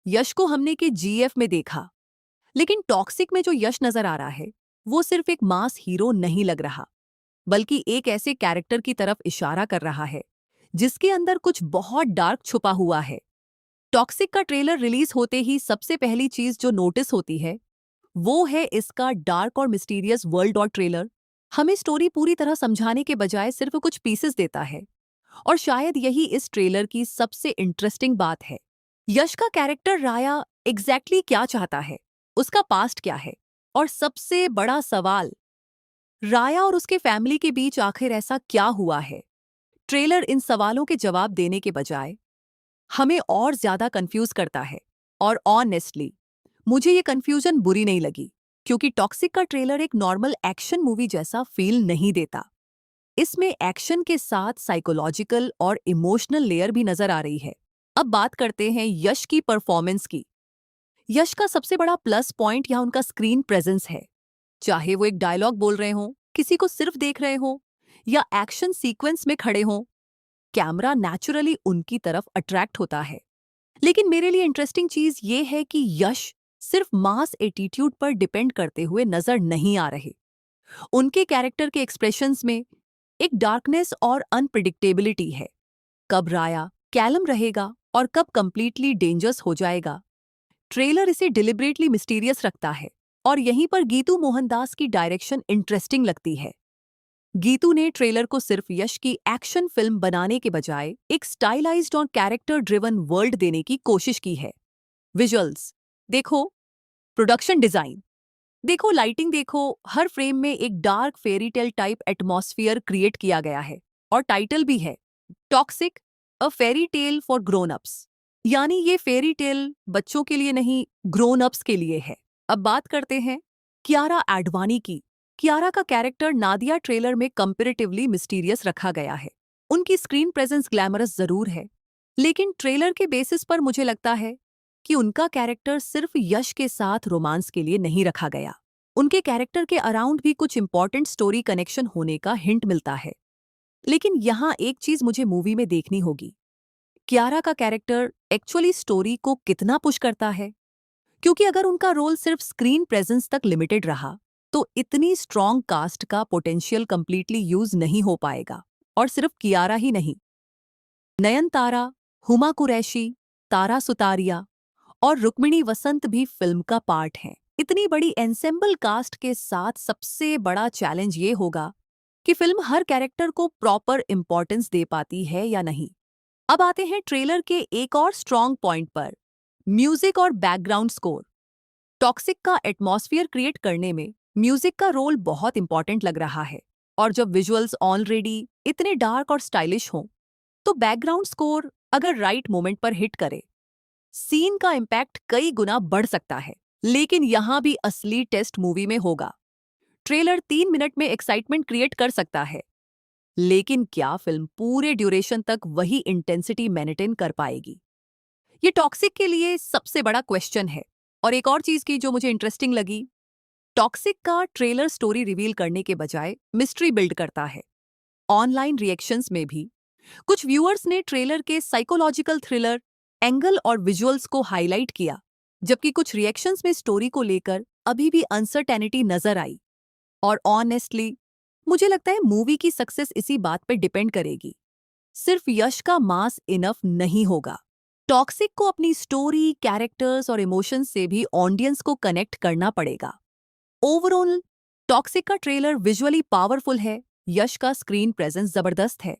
यश को हमने के जीएफ में देखा, लेकिन टॉक्सिक में जो यश नजर आ रहा है वो सिर्फ एक मास हीरो नहीं लग रहा, बल्कि एक ऐसे कैरेक्टर की तरफ इशारा कर रहा है जिसके अंदर कुछ बहुत डार्क छुपा हुआ है। टॉक्सिक का ट्रेलर रिलीज होते ही सबसे पहली चीज जो नोटिस होती है वो है इसका डार्क और मिस्टीरियस वर्ल्ड। और ट्रेलर हमें स्टोरी पूरी तरह समझाने के बजाय सिर्फ कुछ पीसेस देता है, और शायद यही इस ट्रेलर की सबसे इंटरेस्टिंग बात है। यश का कैरेक्टर राया एग्जैक्टली क्या चाहता है, उसका पास्ट क्या है, और सबसे बड़ा सवाल, राया और उसके फैमिली के बीच आखिर ऐसा क्या हुआ है। ट्रेलर इन सवालों के जवाब देने के बजाय हमें और ज्यादा कंफ्यूज करता है। और ऑनेस्टली मुझे ये कंफ्यूजन बुरी नहीं लगी, क्योंकि टॉक्सिक का ट्रेलर एक नॉर्मल एक्शन मूवी जैसा फील नहीं देता। इसमें एक्शन के साथ साइकोलॉजिकल और इमोशनल लेयर भी नजर आ रही है। अब बात करते हैं यश की परफॉर्मेंस की। यश का सबसे बड़ा प्लस पॉइंट यहाँ उनका स्क्रीन प्रेजेंस है। चाहे वो एक डायलॉग बोल रहे हो, किसी को सिर्फ देख रहे हो, या एक्शन सीक्वेंस में खड़े हो, कैमरा नेचुरली उनकी तरफ अट्रैक्ट होता है। लेकिन मेरे लिए इंटरेस्टिंग चीज ये है कि यश सिर्फ मास एटीट्यूड पर डिपेंड करते हुए नजर नहीं आ रहे। उनके कैरेक्टर के एक्सप्रेशंस में एक डार्कनेस और अनप्रिडिक्टेबिलिटी है। कब राया कैलम रहेगा और कब कंप्लीटली डेंजरस हो जाएगा। ट्रेलर इसे डिलिबरेटली मिस्टीरियस रखता है, और यहीं पर गीतू मोहनदास की डायरेक्शन इंटरेस्टिंग लगती है। गीतू ने ट्रेलर को सिर्फ यश की एक्शन फिल्म बनाने के बजाय एक स्टाइलाइज्ड और कैरेक्टर ड्रिवन वर्ल्ड देने की कोशिश की है। विजुअल्स देखो, प्रोडक्शन डिजाइन देखो, लाइटिंग देखो, हर फ्रेम में एक dark fairy tale type atmosphere create किया गया है। और टाइटल भी है toxic, a fairy tale for grown ups, यानी ये फेरी टेल बच्चों के लिए नहीं, ग्रोन अप्स के लिए है। अब बात करते हैं कियारा एडवानी की। कियारा का कैरेक्टर नादिया ट्रेलर में कंपैरेटिवली मिस्टीरियस रखा गया है। उनकी स्क्रीन प्रेजेंस ग्लैमरस जरूर है, लेकिन ट्रेलर के बेसिस पर मुझे लगता है कि उनका कैरेक्टर सिर्फ यश के साथ रोमांस के लिए नहीं रखा गया। उनके कैरेक्टर के अराउंड भी कुछ इंपॉर्टेंट स्टोरी कनेक्शन होने का हिंट मिलता है। लेकिन यहाँ एक चीज मुझे मूवी में देखनी होगी, कियारा का कैरेक्टर एक्चुअली स्टोरी को कितना पुश करता है। क्योंकि अगर उनका रोल सिर्फ स्क्रीन प्रेजेंस तक लिमिटेड रहा तो इतनी स्ट्रॉन्ग कास्ट का पोटेंशियल कंप्लीटली यूज नहीं हो पाएगा। और सिर्फ कियारा ही नहीं, नयनतारा, हुमा कुरैशी, तारा सुतारिया और रुक्मिणी वसंत भी फिल्म का पार्ट हैं। इतनी बड़ी एंसेम्बल कास्ट के साथ सबसे बड़ा चैलेंज ये होगा कि फिल्म हर कैरेक्टर को प्रॉपर इंपॉर्टेंस दे पाती है या नहीं। अब आते हैं ट्रेलर के एक और स्ट्रॉन्ग पॉइंट पर, म्यूजिक और बैकग्राउंड स्कोर। टॉक्सिक का एटमॉस्फेयर क्रिएट करने में म्यूजिक का रोल बहुत इंपॉर्टेंट लग रहा है। और जब विजुअल्स ऑलरेडी इतने डार्क और स्टाइलिश हों, तो बैकग्राउंड स्कोर अगर राइट मोमेंट पर हिट करे, सीन का इम्पैक्ट कई गुना बढ़ सकता है। लेकिन यहां भी असली टेस्ट मूवी में होगा। ट्रेलर 3 मिनट में एक्साइटमेंट क्रिएट कर सकता है, लेकिन क्या फिल्म पूरे ड्यूरेशन तक वही इंटेंसिटी मेंटेन कर पाएगी? ये टॉक्सिक के लिए सबसे बड़ा क्वेश्चन है। और एक और चीज की जो मुझे इंटरेस्टिंग लगी, टॉक्सिक का ट्रेलर स्टोरी रिवील करने के बजाय मिस्ट्री बिल्ड करता है। ऑनलाइन रिएक्शंस में भी कुछ व्यूअर्स ने ट्रेलर के साइकोलॉजिकल थ्रिलर एंगल और विजुअल्स को हाईलाइट किया, जबकि कुछ रिएक्शंस में स्टोरी को लेकर अभी भी अनसर्टेनिटी नजर आई। और ऑनेस्टली मुझे लगता है मूवी की सक्सेस इसी बात पर डिपेंड करेगी। सिर्फ यश का मास इनफ नहीं होगा। टॉक्सिक को अपनी स्टोरी, कैरेक्टर्स और इमोशंस से भी ऑडियंस को कनेक्ट करना पड़ेगा। ओवरऑल टॉक्सिक का ट्रेलर विजुअली पावरफुल है, यश का स्क्रीन प्रेजेंस जबरदस्त है,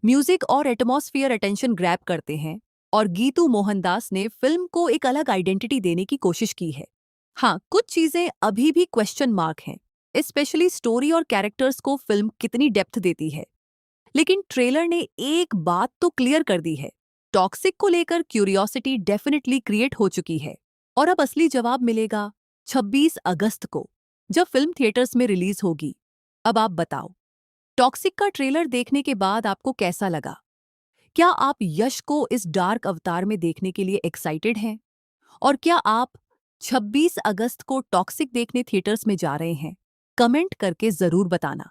म्यूजिक और एटमॉस्फेयर अटेंशन ग्रैब करते हैं, और गीतू मोहनदास ने फिल्म को एक अलग आइडेंटिटी देने की कोशिश की है। हाँ, कुछ चीजें अभी भी क्वेश्चन मार्क हैं, स्पेशली स्टोरी और कैरेक्टर्स को फिल्म कितनी डेप्थ देती है। लेकिन ट्रेलर ने एक बात तो क्लियर कर दी है, टॉक्सिक को लेकर क्यूरियोसिटी डेफिनेटली क्रिएट हो चुकी है। और अब असली जवाब मिलेगा 26 अगस्त को, जब फिल्म थिएटर्स में रिलीज होगी। अब आप बताओ, टॉक्सिक का ट्रेलर देखने के बाद आपको कैसा लगा? क्या आप यश को इस डार्क अवतार में देखने के लिए एक्साइटेड हैं? और क्या आप 26 अगस्त को टॉक्सिक देखने थिएटर्स में जा रहे हैं? कमेंट करके जरूर बताना।